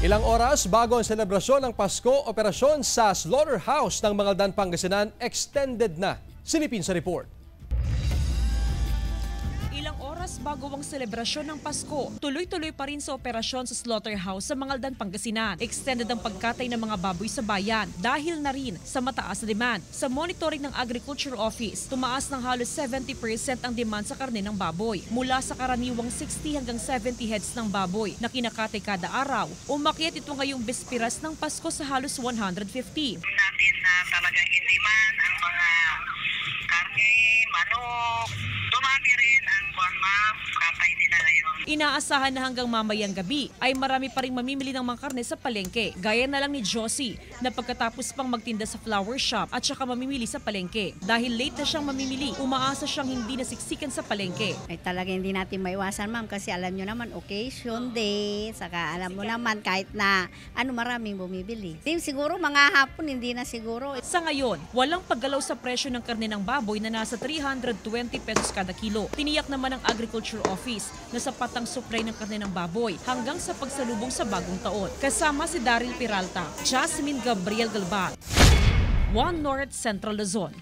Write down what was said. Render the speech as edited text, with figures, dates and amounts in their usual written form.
Ilang oras bago ang selebrasyon ng Pasko, operasyon sa slaughterhouse ng Mangaldan, Pangasinan extended na. Silipin sa report. Ilang oras bago ang selebrasyon ng Pasko, tuloy-tuloy pa rin sa operasyon sa slaughterhouse sa Mangaldan, Pangasinan. Extended ang pagkatay ng mga baboy sa bayan dahil na rin sa mataas na demand. Sa monitoring ng Agriculture Office, tumaas ng halos 70% ang demand sa karne ng baboy. Mula sa karaniwang 60 hanggang 70 heads ng baboy na kinakatay kada araw, umakyat ito ngayong bespiras ng Pasko sa halos 150. Natin na talagang in demand ang mga karne, manok, dumami rin ang mga katay nila ngayon. Inaasahan na hanggang mamayang gabi ay marami pa rin mamimili ng mga karne sa palengke. Gaya na lang ni Josie na pagkatapos pang magtinda sa flower shop at saka mamimili sa palengke. Dahil late na siyang mamimili, umaasa siyang hindi nasiksikan sa palengke. Ay talaga hindi natin maiwasan, ma'am, kasi alam nyo naman occasion day, saka alam mo naman kahit na maraming bumibili. Siguro mga hapon hindi na siguro. Sa ngayon, walang paggalaw sa presyo ng karne ng baboy na nasa 320 pesos kada kilo. Tiniyak naman ng Agriculture Office na sapat ang supply ng karne ng baboy hanggang sa pagsalubong sa bagong taon. Kasama si Daryl Peralta, Jasmine Gabriel Galban, One North Central Luzon.